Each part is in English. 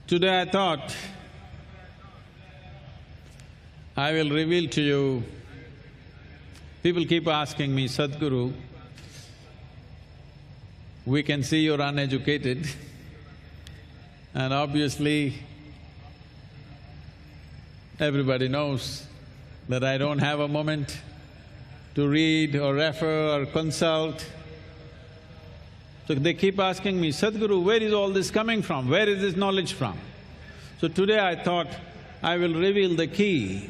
Today I thought I will reveal to you, people keep asking me, Sadhguru, we can see you're uneducated and obviously everybody knows that I don't have a moment to read or refer or consult. So they keep asking me, Sadhguru, where is all this coming from? Where is this knowledge from? So today I thought I will reveal the key.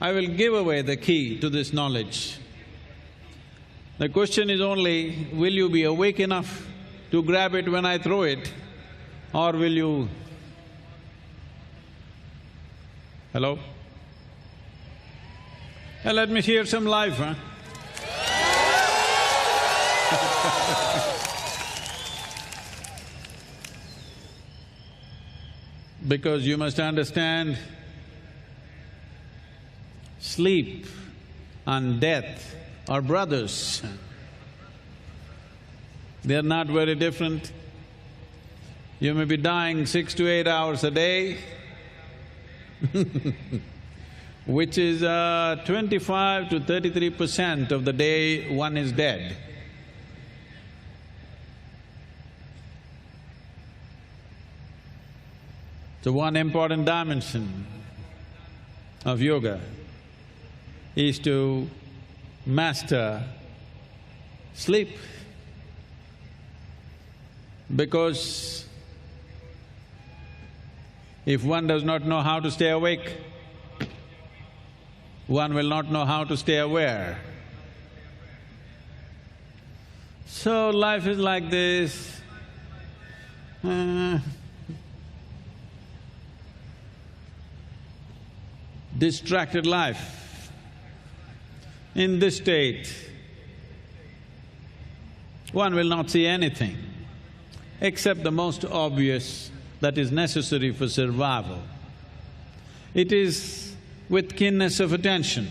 I will give away the key to this knowledge. The question is only, will you be awake enough to grab it when I throw it, or will you… Hello? Let me hear some life, huh? Because you must understand, sleep and death are brothers. They're not very different. You may be dying 6 to 8 hours a day which is 25 to 33% of the day one is dead. So one important dimension of yoga is to master sleep, because if one does not know how to stay awake, one will not know how to stay aware. So life is like this, distracted life. In this state, one will not see anything except the most obvious that is necessary for survival. It is with keenness of attention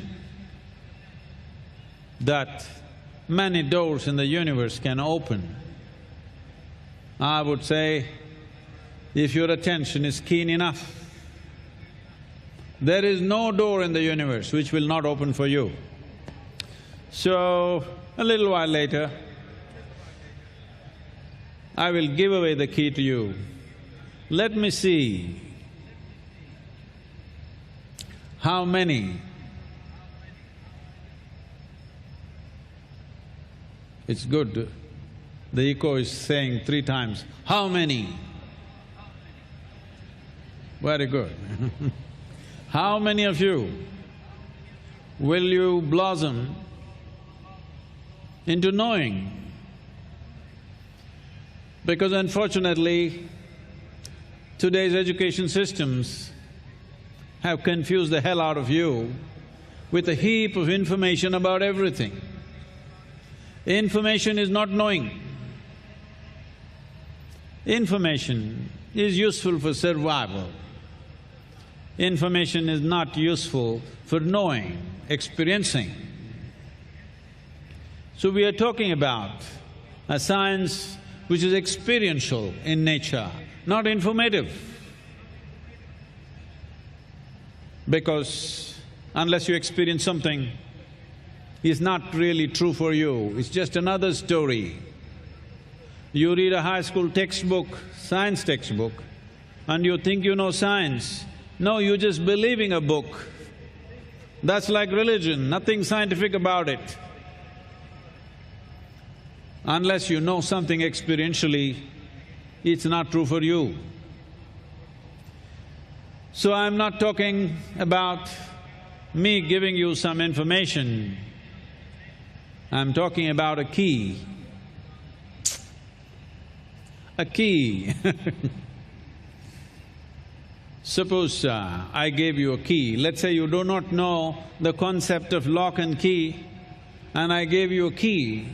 that many doors in the universe can open. I would say, if your attention is keen enough, there is no door in the universe which will not open for you. So, a little while later, I will give away the key to you. Let me see how many… It's good, the echo is saying 3 times, how many? Very good. How many of you will you blossom into knowing? Because unfortunately, today's education systems have confused the hell out of you with a heap of information about everything. Information is not knowing. Information is useful for survival. Information is not useful for knowing, experiencing. So we are talking about a science which is experiential in nature, not informative. Because unless you experience something, it's not really true for you, it's just another story. You read a high school textbook, science textbook, and you think you know science. No, you're just believing a book. That's like religion, nothing scientific about it. Unless you know something experientially, it's not true for you. So I'm not talking about me giving you some information, I'm talking about a key. A key Suppose I gave you a key, let's say you do not know the concept of lock and key, and I gave you a key,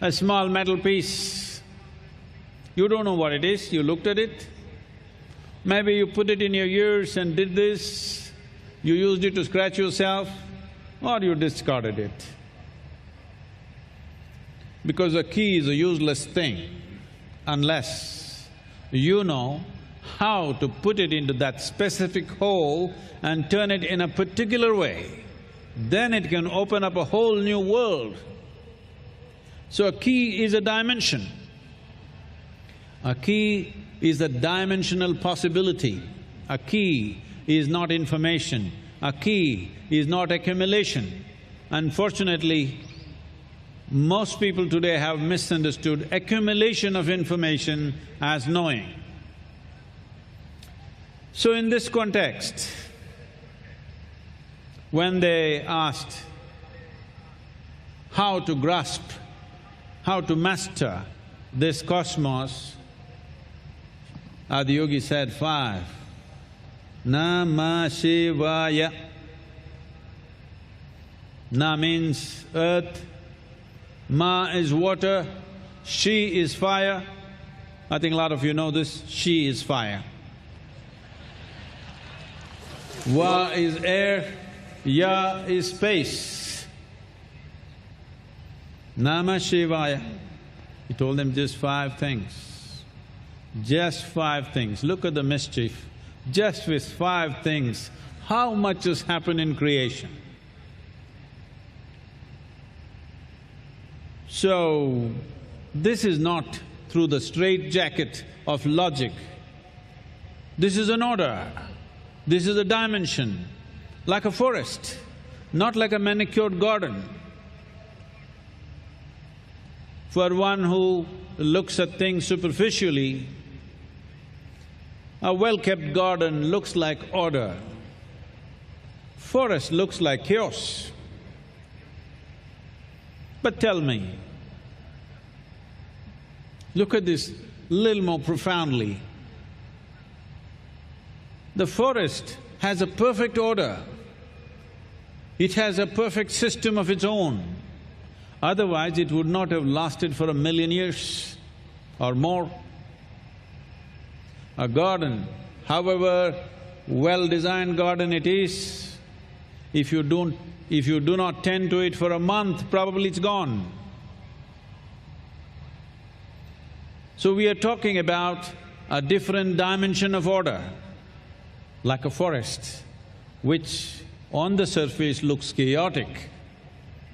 a small metal piece. You don't know what it is, you looked at it, maybe you put it in your ears and did this, you used it to scratch yourself, or you discarded it. Because a key is a useless thing. unless you know how to put it into that specific hole and turn it in a particular way. Then it can open up a whole new world. So a key is a dimension. A key is a dimensional possibility. A key is not information. A key is not accumulation. Unfortunately, most people today have misunderstood accumulation of information as knowing. So in this context, when they asked how to grasp, how to master this cosmos, Adiyogi said 5. Namah Shivaya. Na means earth, Ma is water, Shi is fire. I think a lot of you know this, Shi is fire. Va is air, Ya is space. Namah Shivaya. He told them just 5 things. Just 5 things. Look at the mischief. Just with 5 things, how much has happened in creation? So, this is not through the straitjacket of logic. This is an order. This is a dimension, like a forest, not like a manicured garden. For one who looks at things superficially, a well-kept garden looks like order. Forest looks like chaos. But tell me, look at this little more profoundly. The forest has a perfect order. It has a perfect system of its own. Otherwise, it would not have lasted for 1,000,000 years or more. A garden, however well-designed garden it is, if you do not tend to it for a month, probably it's gone. So we are talking about a different dimension of order, like a forest, which on the surface looks chaotic,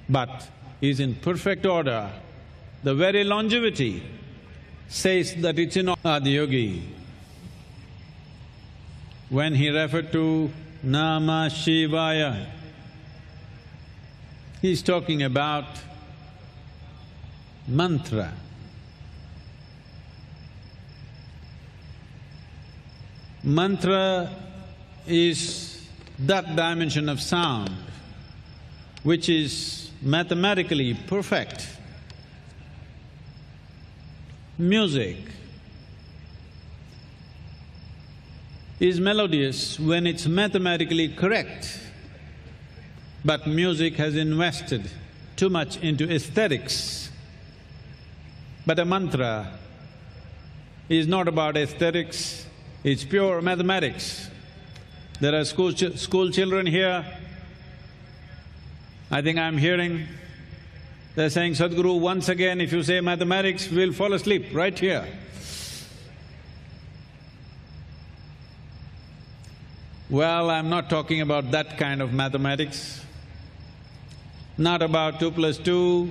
but is in perfect order. The very longevity says that it's in Adiyogi. When he referred to Namah Shivaya, he's talking about mantra. Mantra is that dimension of sound which is mathematically perfect. Music is melodious when it's mathematically correct, but music has invested too much into aesthetics. But a mantra is not about aesthetics, it's pure mathematics. There are school children here, I think I'm hearing, they're saying, Sadhguru, once again if you say mathematics, we'll fall asleep right here. Well, I'm not talking about that kind of mathematics, not about 2 + 2,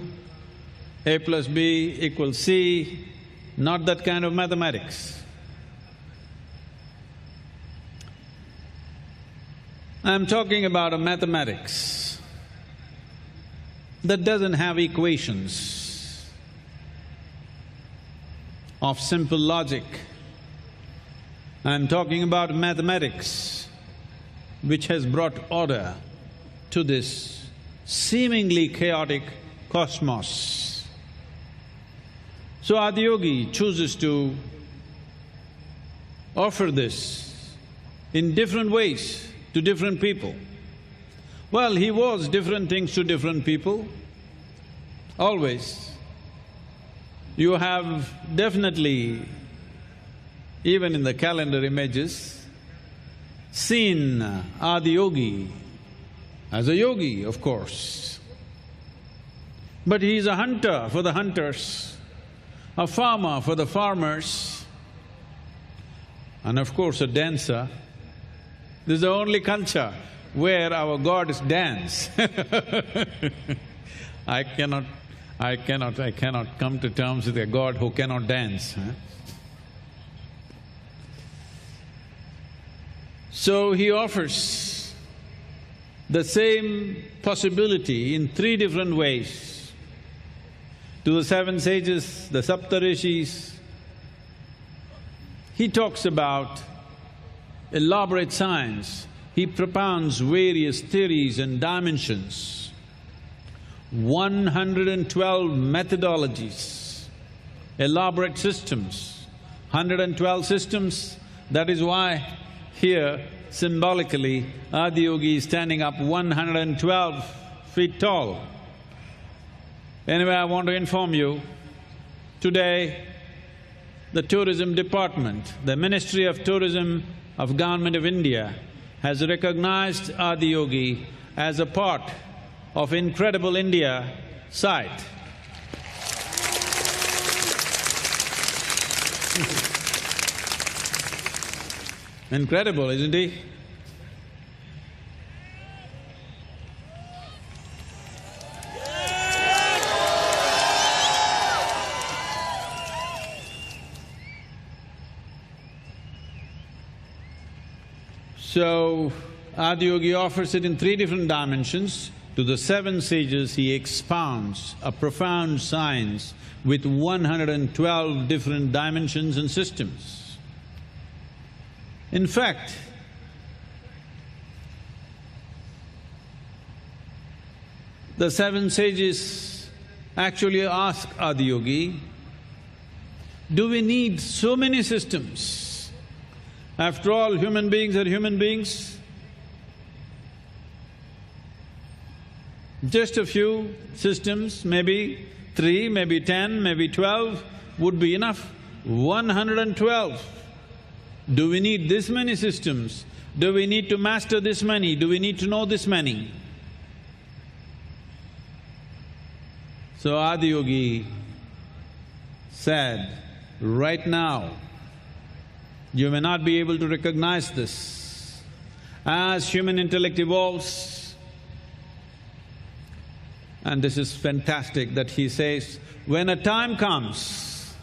A + B = C, not that kind of mathematics. I'm talking about a mathematics that doesn't have equations of simple logic. I'm talking about mathematics which has brought order to this seemingly chaotic cosmos. So Adiyogi chooses to offer this in different ways to different people. Well, he was different things to different people, always. You have definitely, even in the calendar images, seen Adiyogi as a yogi, of course. But he is a hunter for the hunters. a farmer for the farmers, and of course a dancer. This is the only culture where our gods dance. I cannot come to terms with a god who cannot dance. Huh? So he offers the same possibility in three different ways to the seven sages, the Saptarishis. He talks about elaborate science. He propounds various theories and dimensions, 112 methodologies, elaborate systems, 112 systems. That is why here, symbolically, Adiyogi is standing up 112 feet tall. Anyway, I want to inform you, today the tourism department, the Ministry of Tourism of Government of India has recognized Adiyogi as a part of Incredible India site. Incredible, isn't he? So, Adiyogi offers it in three different dimensions. To the seven sages, he expounds a profound science with 112 different dimensions and systems. In fact, the seven sages actually ask Adiyogi, do we need so many systems? After all, human beings are human beings. Just a few systems, maybe 3, maybe 10, maybe 12 would be enough. 112. Do we need this many systems? Do we need to master this many? Do we need to know this many? So Adiyogi said, right now, you may not be able to recognize this. As human intellect evolves, and this is fantastic that he says, when a time comes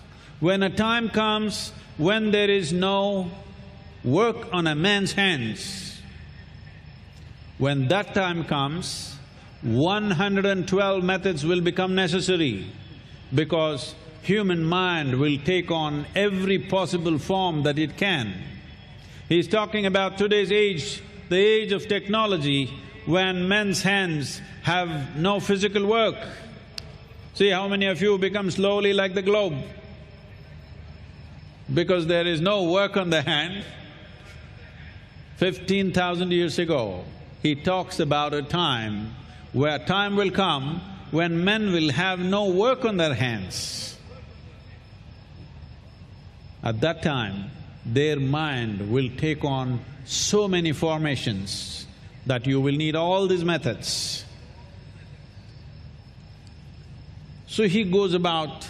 when there is no work on a man's hands, when that time comes, 112 methods will become necessary because human mind will take on every possible form that it can. He's talking about today's age, the age of technology, when men's hands have no physical work. See how many of you become slowly like the globe? Because there is no work on the hand. 15,000 years ago, he talks about a time where time will come when men will have no work on their hands. At that time, their mind will take on so many formations that you will need all these methods. So he goes about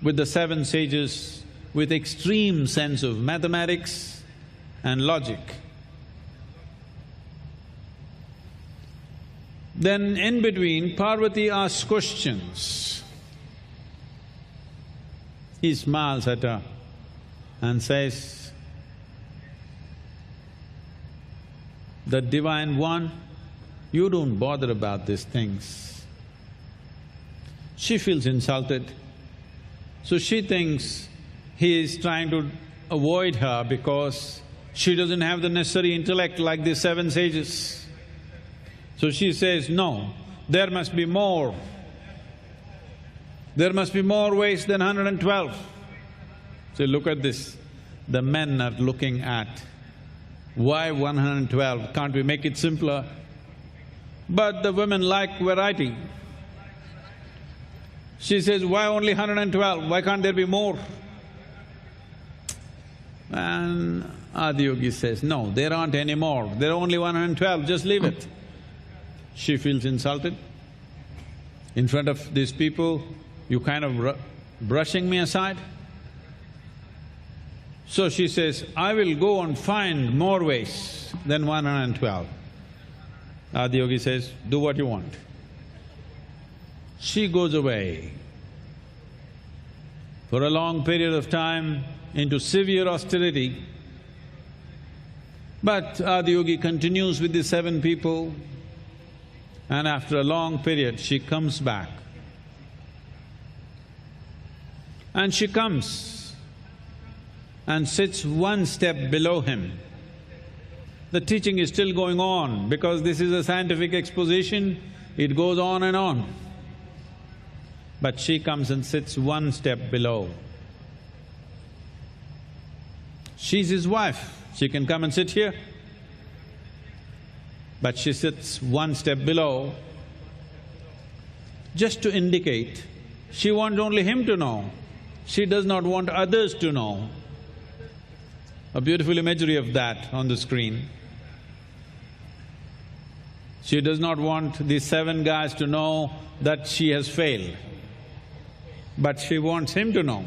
with the seven sages with extreme sense of mathematics and logic. Then in between, Parvati asks questions. He smiles at her and says, "The Divine One, you don't bother about these things." She feels insulted, so she thinks he is trying to avoid her because she doesn't have the necessary intellect like the seven sages. So she says, "No, there must be more. There must be more ways than 112. So look at this, the men are looking at, why 112? Can't we make it simpler? But the women like variety. She says, why only 112? Why can't there be more? And Adiyogi says, no, there aren't any more, there are only 112, just leave it. She feels insulted. In front of these people, you kind of brushing me aside? So she says, I will go and find more ways than 112. Adiyogi says, do what you want. She goes away for a long period of time into severe austerity. But Adiyogi continues with the 7 people, and after a long period she comes back. And she comes and sits 1 step below him. The teaching is still going on because this is a scientific exposition, it goes on and on. But she comes and sits 1 step below. She's his wife, she can come and sit here. But she sits 1 step below, just to indicate she wants only him to know, she does not want others to know. A beautiful imagery of that on the screen. She does not want these 7 guys to know that she has failed, but she wants him to know.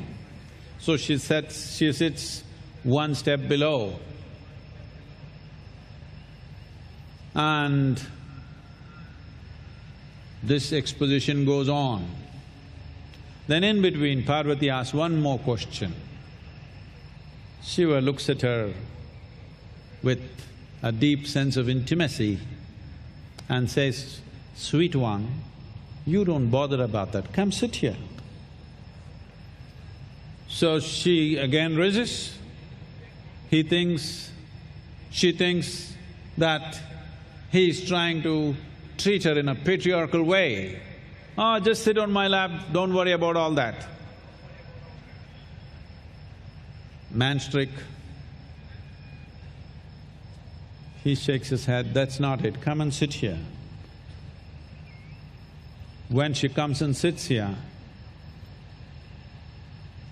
So she sits 1 step below. And this exposition goes on. Then in between, Parvati asks one more question. Shiva looks at her with a deep sense of intimacy and says, sweet one, you don't bother about that, come sit here. So she again resists. She thinks that he's trying to treat her in a patriarchal way. Oh, just sit on my lap, don't worry about all that. Man's trick. He shakes his head, that's not it, come and sit here. When she comes and sits here,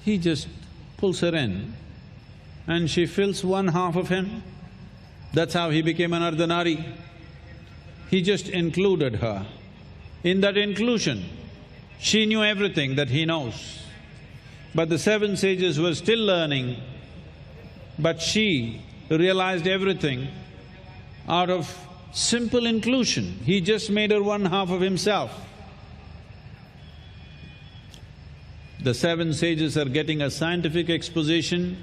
he just pulls her in and she fills 1/2 of him. That's how he became an Ardhanari. He just included her. In that inclusion, she knew everything that he knows. But the 7 sages were still learning, but she realized everything out of simple inclusion. He just made her 1/2 of himself. The 7 sages are getting a scientific exposition,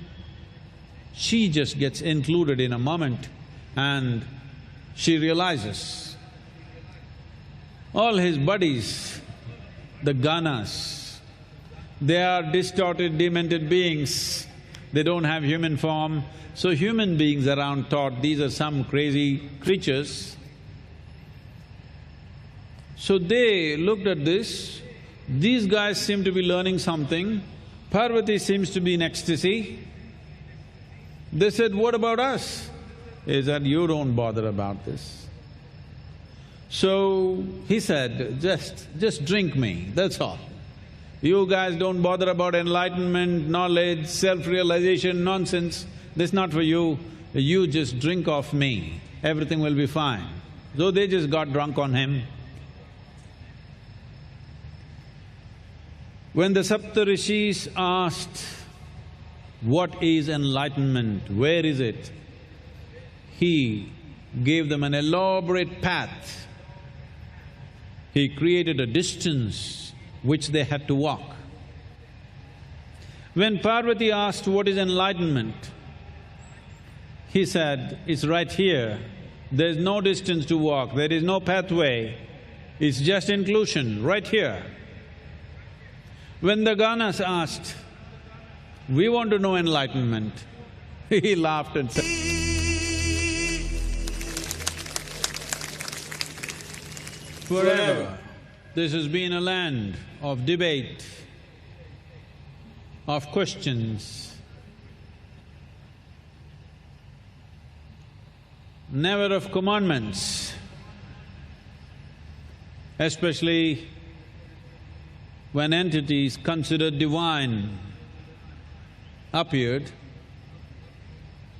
she just gets included in a moment and she realizes all his buddies, the ganas, they are distorted, demented beings, they don't have human form. So human beings around thought these are some crazy creatures. So they looked at this, these guys seem to be learning something, Parvati seems to be in ecstasy. They said, what about us? He said, you don't bother about this. So he said, just drink me, that's all. You guys don't bother about enlightenment, knowledge, self-realization, nonsense, that's not for you. You just drink off me, everything will be fine. So they just got drunk on him. When the Saptarishis asked, what is enlightenment, where is it? He gave them an elaborate path. He created a distance which they had to walk. When Parvati asked, what is enlightenment? He said, it's right here, there's no distance to walk, there is no pathway, it's just inclusion, right here. When the ganas asked, we want to know enlightenment, he laughed and said, forever this has been a land of debate, of questions, never of commandments, especially when entities considered divine appeared,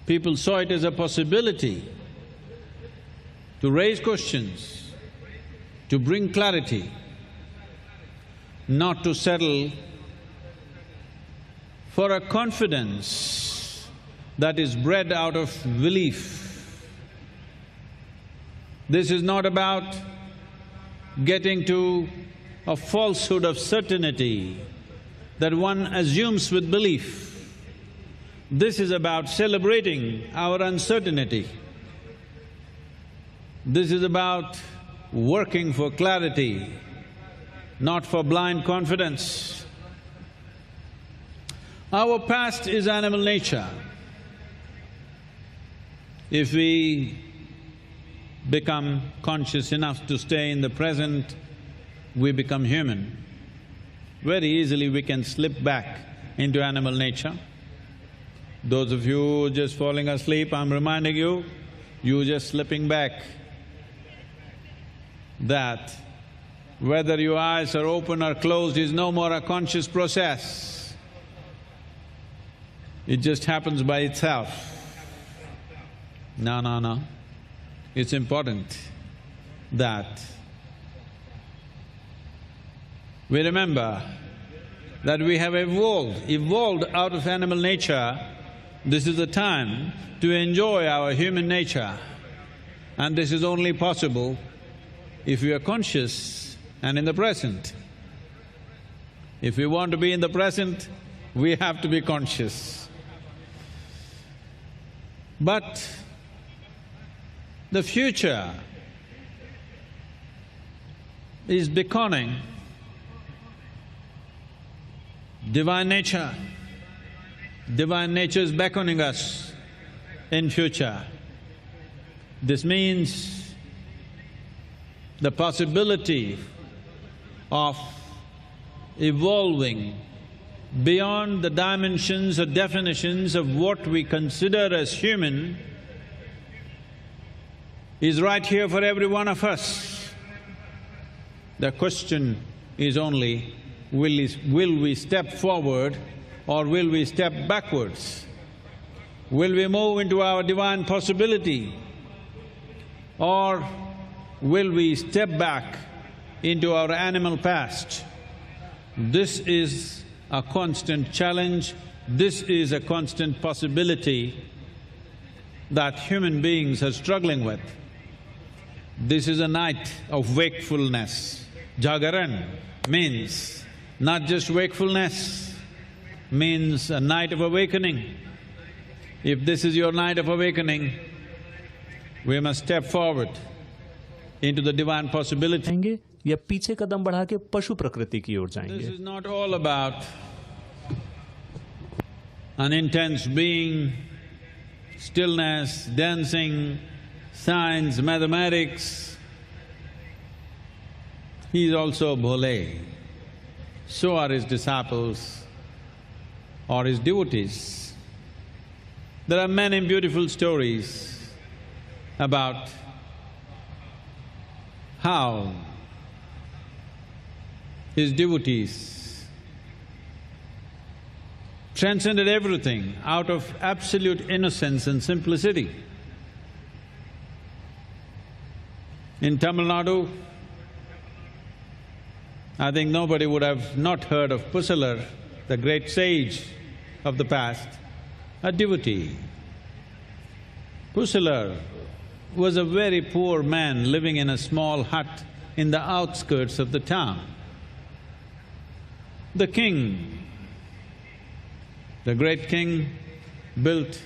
people saw it as a possibility to raise questions, to bring clarity, not to settle for a confidence that is bred out of belief. This is not about getting to a falsehood of certainty that one assumes with belief. This is about celebrating our uncertainty. This is about working for clarity, not for blind confidence. Our past is animal nature. If we become conscious enough to stay in the present, we become human. Very easily we can slip back into animal nature. Those of you just falling asleep, I'm reminding you, you just slipping back. That whether your eyes are open or closed is no more a conscious process. It just happens by itself. No. It's important that we remember that we have evolved out of animal nature. This is the time to enjoy our human nature, and this is only possible if we are conscious and in the present. If we want to be in the present, we have to be conscious. But the future is beckoning. Divine nature is beckoning us in future. This means the possibility of evolving beyond the dimensions or definitions of what we consider as human is right here for every one of us. The question is only, will we step forward or will we step backwards? Will we move into our divine possibility or will we step back into our animal past? This is a constant challenge, this is a constant possibility that human beings are struggling with. This is a night of wakefulness. Jagaran means not just wakefulness, means a night of awakening. If this is your night of awakening, we must step forward into the divine possibility. या पीछे कदम बढ़ा के पशु प्रकृति की ओर जाएंगे। This is not all about an intense being, stillness, dancing, science, mathematics. He is also bhole. So are his disciples or his devotees. There are many beautiful stories about how his devotees transcended everything out of absolute innocence and simplicity. In Tamil Nadu, I think nobody would have not heard of Pusalar, the great sage of the past, a devotee. Pusalar was a very poor man living in a small hut in the outskirts of the town. The king, the great king, built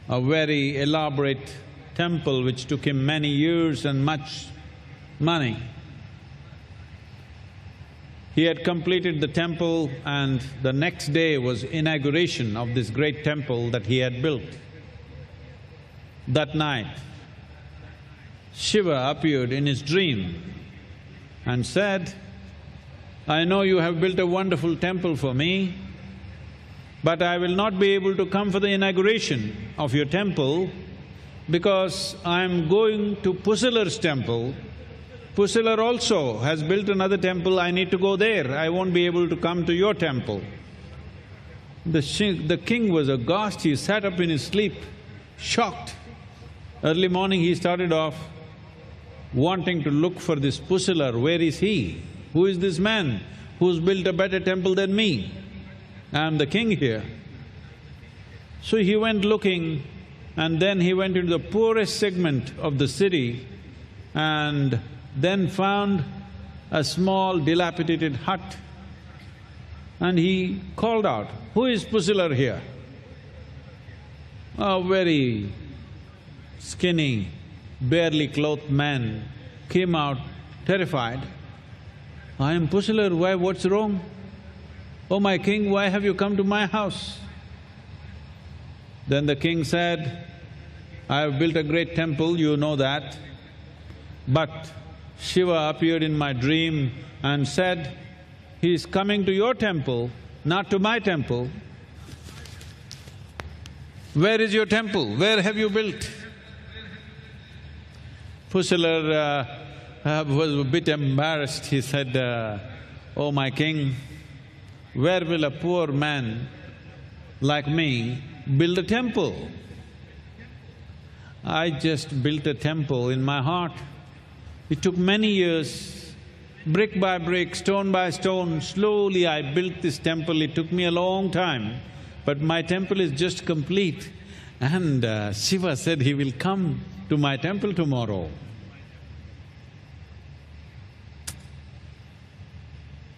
a very elaborate temple which took him many years and much money. He had completed the temple and the next day was inauguration of this great temple that he had built. That night, Shiva appeared in his dream and said, "I know you have built a wonderful temple for me, but I will not be able to come for the inauguration of your temple because I am going to Pusalar's temple. Pusalar also has built another temple, I need to go there, I won't be able to come to your temple." The king was aghast, he sat up in his sleep, shocked. Early morning he started off wanting to look for this Pusalar, where is he? Who is this man who's built a better temple than me? I'm the king here. So he went looking, and then he went into the poorest segment of the city and then found a small dilapidated hut. And he called out, "Who is Pusilar here?" A very skinny, barely clothed man came out terrified. "I am Pusilar, why, what's wrong? Oh my king, why have you come to my house?" Then the king said, "I have built a great temple, you know that, but Shiva appeared in my dream and said, he is coming to your temple, not to my temple. Where is your temple? Where have you built?" Pusilar was a bit embarrassed. He said, "Oh my king, where will a poor man like me build a temple? I just built a temple in my heart. It took many years, brick by brick, stone by stone, slowly I built this temple. It took me a long time, but my temple is just complete. And Shiva said he will come to my temple tomorrow."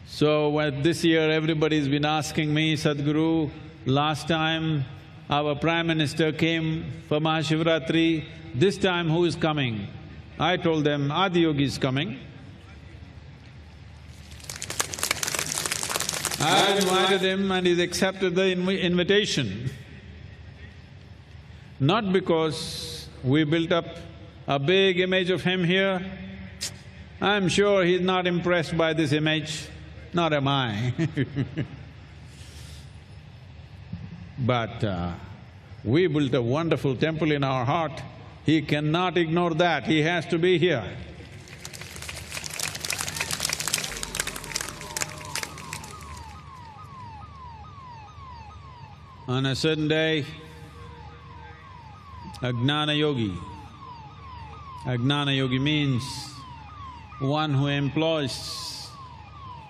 So this year everybody's been asking me, "Sadhguru, last time our Prime Minister came for Mahashivratri, this time who is coming?" I told them, "Adiyogi is coming." I invited him and he's accepted the invitation. Not because we built up a big image of him here. I'm sure he's not impressed by this image, not am I. But we built a wonderful temple in our heart. He cannot ignore that, he has to be here. On a certain day, a Gnana Yogi means one who employs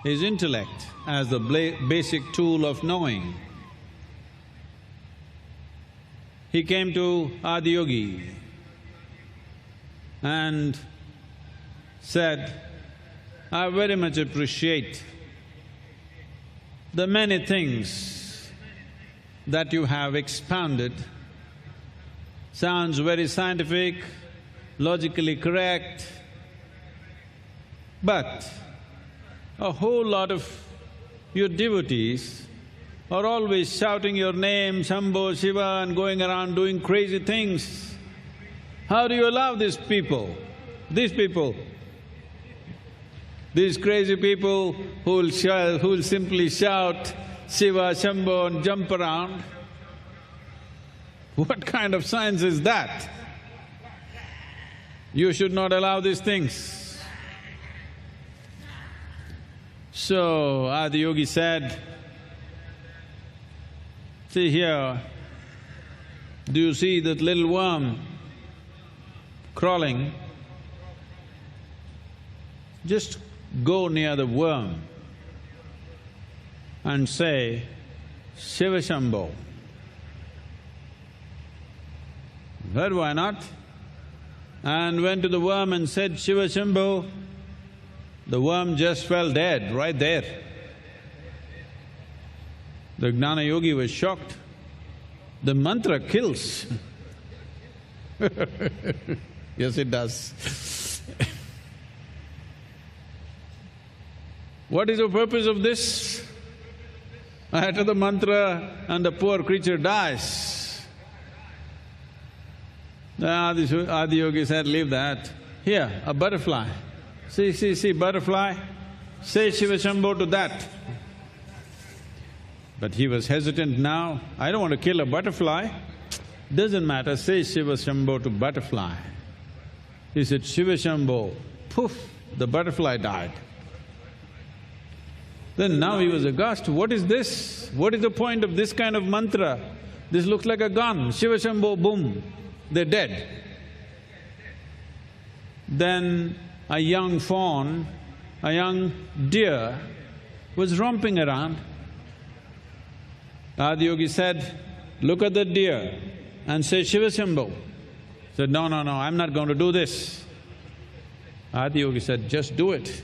his intellect as the basic tool of knowing. He came to Adiyogi and said, "I very much appreciate the many things that you have expounded. Sounds very scientific, logically correct, but a whole lot of your devotees are always shouting your name, Shambho, Shiva, and going around doing crazy things. How do you allow these people, these crazy people who will simply shout Shiva, Shambho and jump around? What kind of science is that? You should not allow these things." So Adiyogi said, "See here, do you see that little worm crawling? Just go near the worm and say, Shiva Shambho." Said, "Why not?" And went to the worm and said, "Shiva Shambho." The worm just fell dead right there. The Gnana Yogi was shocked. The mantra kills. Yes, it does. What is the purpose of this? I utter the mantra and the poor creature dies. The Adiyogi said, "Leave that. Here, a butterfly. See, butterfly. Say Shiva Shambho to that." But he was hesitant now. "I don't want to kill a butterfly." "Doesn't matter, say Shiva Shambho to butterfly." He said, "Shiva Shambho," poof, the butterfly died. Then now he was aghast, what is this? What is the point of this kind of mantra? This looks like a gun, Shiva Shambho, boom, they're dead. Then a young fawn, a young deer was romping around. Adiyogi said, look at the deer and say Shiva Shambho. Said, no, no, no, I'm not going to do this. Adiyogi said, just do it.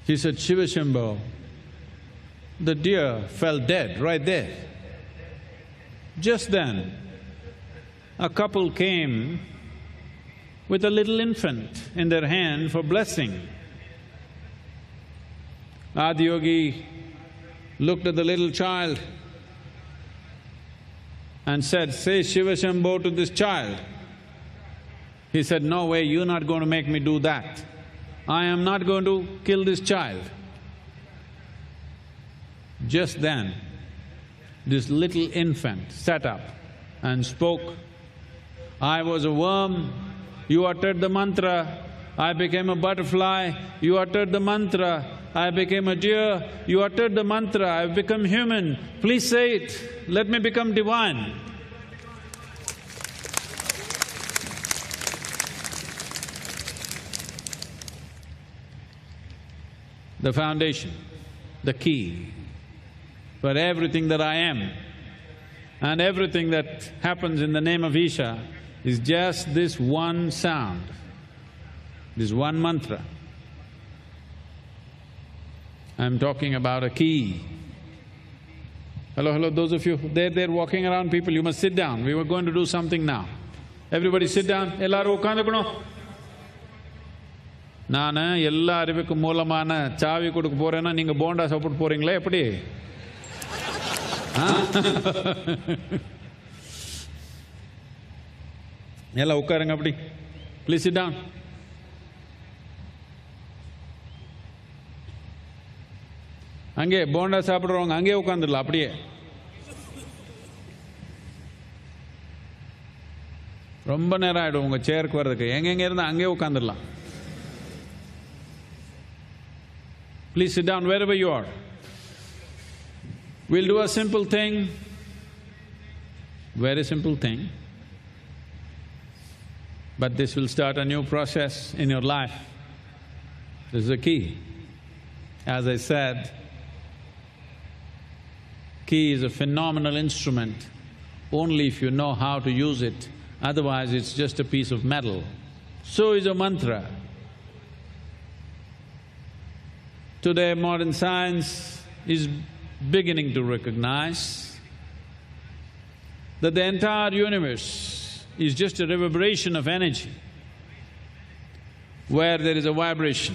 He said, Shiva Shambho. The deer fell dead right there. Just then, a couple came with a little infant in their hand for blessing. Adiyogi looked at the little child and said, say Shiva Shambho to this child. He said, no way, you're not going to make me do that. I am not going to kill this child. Just then, this little infant sat up and spoke, I was a worm, you uttered the mantra, I became a butterfly, you uttered the mantra, I became a deer, you uttered the mantra, I've become human, please say it, let me become divine. The foundation, the key for everything that I am and everything that happens in the name of Isha is just this one sound, this one mantra. I'm talking about a key. Hello, hello, those of you, they're walking around, people, you must sit down, we were going to do something now. Everybody sit down, ellaru ukkandukono. நானு எல்லா அறிவுக்கும் மூலமான சாவி கொடுக்க போறேன்னா நீங்க போண்டா சாப்பிட்டு போறீங்களா எப்படி? எல்லாம் உட்காருங்க அப்படி. Please sit down. அங்கே போண்டா சாப்பிடுறவங்க அங்கே உட்காந்துடலாம் அப்படியே. ரொம்ப நேரம் ஆயிடும் உங்க சேருக்கு வர்றதுக்கு. எங்கெங்க இருந்தா அங்கே உட்காந்துடலாம். Please sit down wherever you are. We'll do a simple thing, very simple thing, but this will start a new process in your life. This is the key. As I said, key is a phenomenal instrument only if you know how to use it, otherwise it's just a piece of metal. So is a mantra. Today modern science is beginning to recognize that the entire universe is just a reverberation of energy. Where there is a vibration,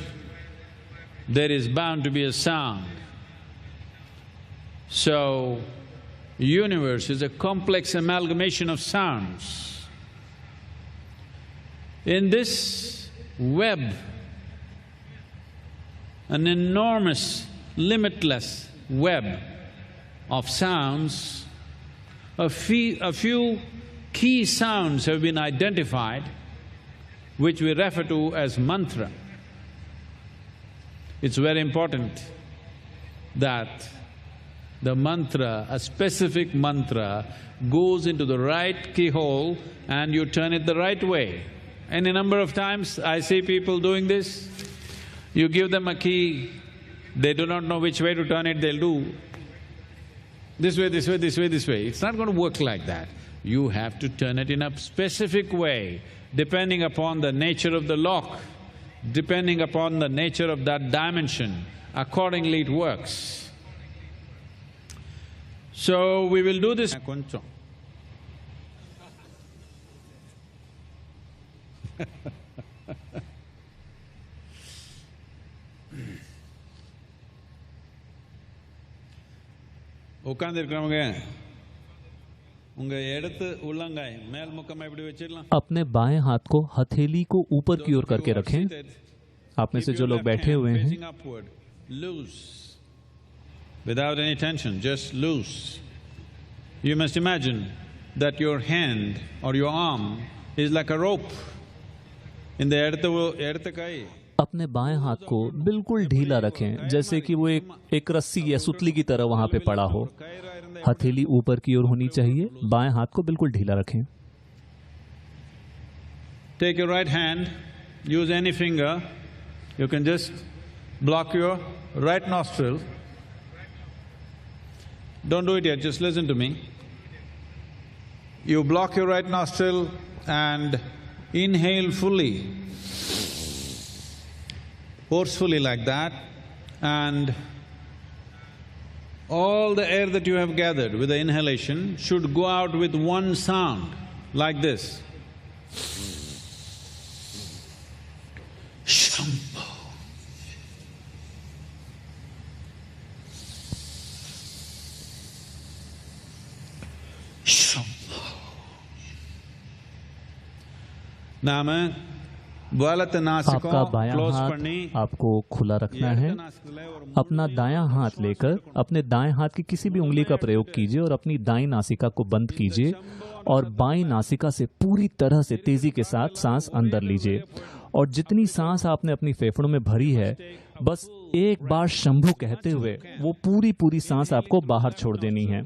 there is bound to be a sound. So, universe is a complex amalgamation of sounds. In this web, an enormous, limitless web of sounds, a few key sounds have been identified, which we refer to as mantra. It's very important that the mantra, a specific mantra, goes into the right keyhole and you turn it the right way. Any number of times I see people doing this. You give them a key, they do not know which way to turn it, they'll do this way, this way, this way, this way. It's not going to work like that. You have to turn it in a specific way, depending upon the nature of the lock, depending upon the nature of that dimension, accordingly it works. So, we will do this. உட்கார்ந்திருக்கிறவங்க உங்க இடத்து உள்ளங்காய் மேல் முக்கமா இப்படி வச்சிடலாம். अपने बाएं हाथ को हथेली को ऊपर की ओर करके रखें. आप में से जो लोग बैठे हुए हैं, loose, without any tension, just loose. You must imagine that your hand or your arm is like a rope. In the இடத்து கை अपने बाएं हाथ को बिल्कुल ढीला रखें, जैसे कि वो एक रस्सी या सुतली की तरह वहां पे पड़ा हो. हथेली ऊपर की ओर होनी चाहिए, बाएं हाथ को बिल्कुल ढीला रखें. Take your right hand, use any finger, you can just block your right nostril. Don't do it yet, just listen to me. You block your right nostril and inhale fully, forcefully like that, and all the air that you have gathered with the inhalation should go out with one sound, like this. Shambho. नाम वालत नासिकों आपका बायां close हाथ पढ़नी। आपको खुला रखना है। अपना दायां हाथ लेकर अपने दाएं हाथ की किसी भी उंगली का प्रयोग कीजिए और अपनी दाईं नासिका को बंद कीजिए और बाईं नासिका से पूरी तरह से तेजी के साथ सांस अंदर लीजिए और जितनी सांस आपने अपनी फेफड़ों में भरी है, बस एक बार शंभु कहते हुए वो पूरी सांस आपको बाहर छोड़ देनी है।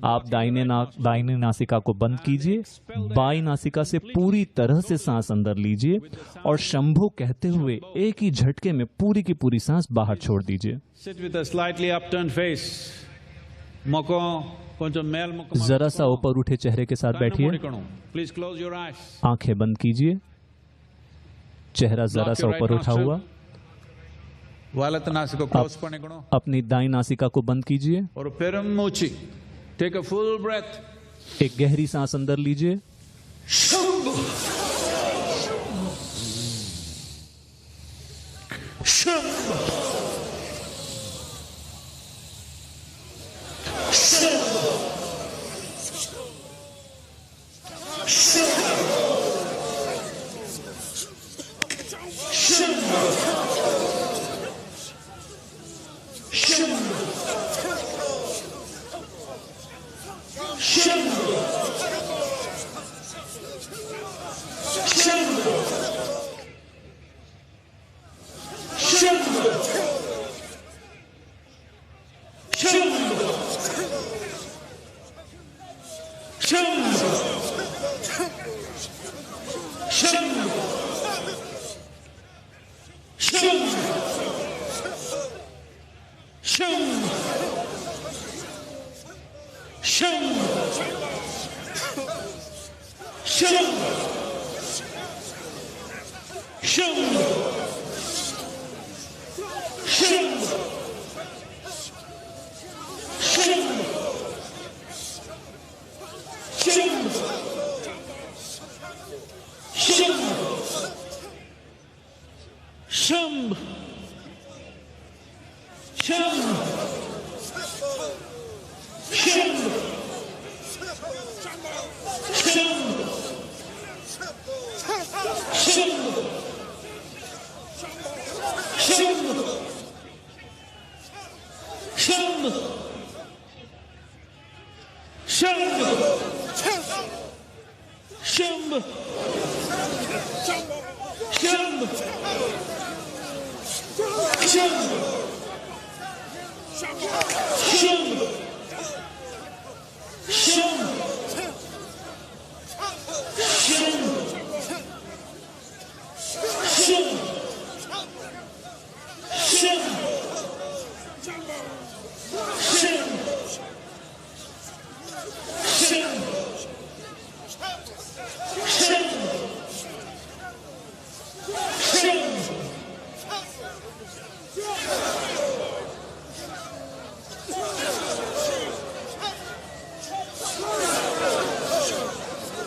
आप दाहिने नासिका को बंद कीजिए, बाईं नासिका से पूरी तरह से सांस अंदर लीजिए और शंभु कहते हुए एक ही झटके में पूरी की पूरी सांस बाहर छोड़ दीजिए। जरा सा ऊपर उठे चेहरे के साथ बैठिए, आंखें बंद कीजिए, चेहरा जरा सा ऊपर उठा हुआ। अपनी दाईं नासिका को बंद कीजिए, Take a full breath. एक गहरी सांस अंदर लीजिए। Shambhu. Shambhu. Shambhu.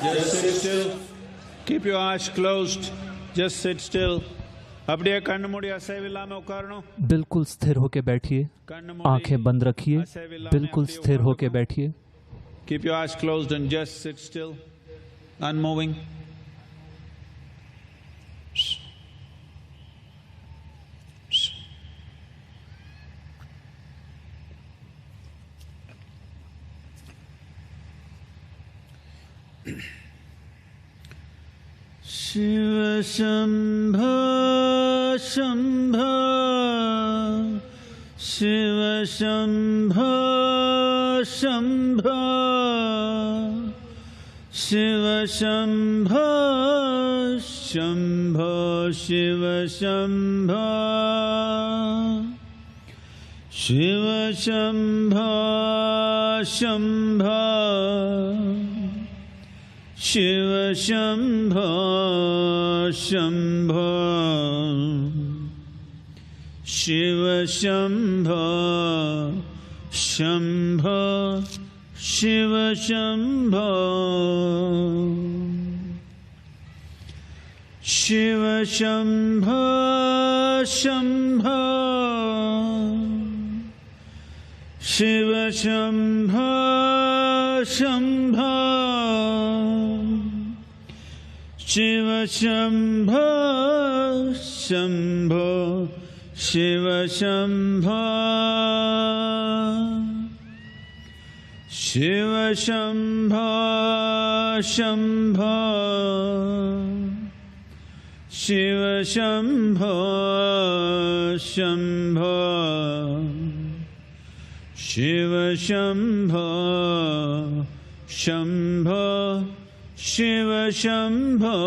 Just sit still. Keep your eyes closed. Just sit still. அப்படியே கண்ணு மூடி அசைவில்லாம உட்காரணும். बिल्कुल स्थिर होके बैठिए, आंखें बंद रखिए, बिल्कुल स्थिर होके बैठिए। Keep your eyes closed and just sit still, unmoving. Shiva Shambho Shambho Shiva Shambho Shambho Shiva Shambho Shambho Shiva Shambho Shiva Shambho Shambho Shiva Shambho Shambho Shiva Shambho Shambho Shiva Shambho Shiva Shambho Shambho Shiva Shambho Shambho Shiva Shambho Shambho Shiva Shambho Shiva Shambho Shambho Shiva Shambho Shambho Shiva Shambho Shambho Shiva Shambho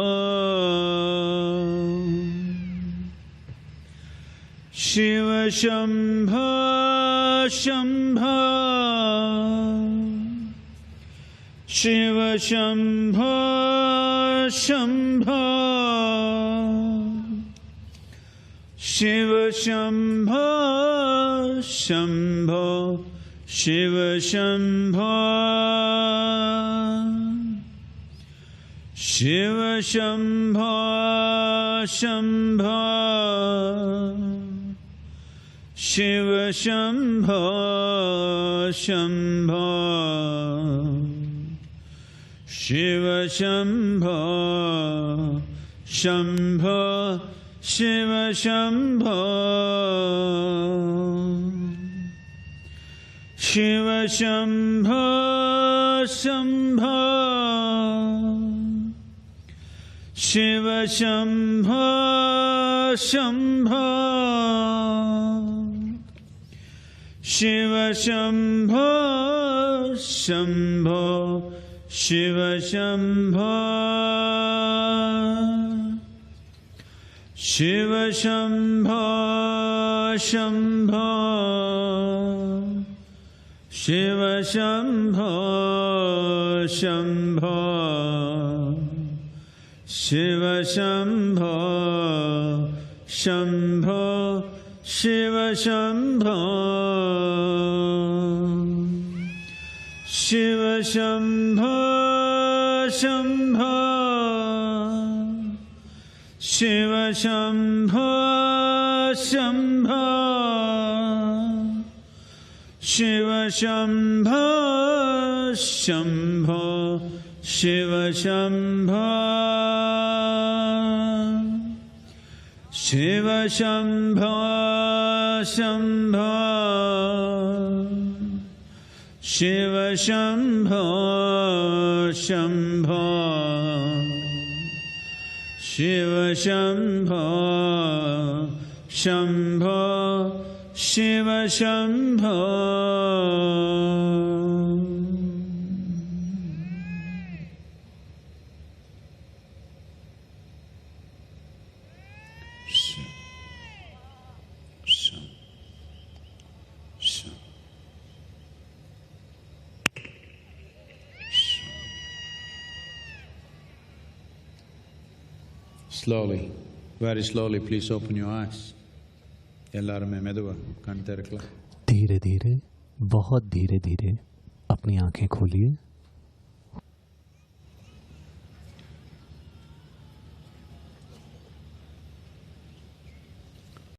Shiva Shambho Shambho Shiva Shambho Shambho Shiva Shambho Shambho Shiva Shambho Shiva Shambho Shambho Shiva Shambho Shambho Shiva Shambho Shambho Shiva Shambho Shiva Shambho Shambho Shiva Shambho Shambho Shiva Shambho Shambho Shiva Shambho Shiva Shambho Shambho Shiva Shambho Shambho Shiva Shambho Shambho Shiva Shambho Shiva Shambho Shambho Shiva Shambho Shambho Shiva Shambho Shambho Shiva Shambho Shiva Shambho Shambho Shiva Shambho Shambho Shiva Shambho Shambho Shiva Shambho Slowly, very slowly, please open your eyes. எல்லாருமே மெதுவா கண் திறக்கலாம். धीरे धीरे, बहुत धीरे धीरे अपनी आंखें खोलिए.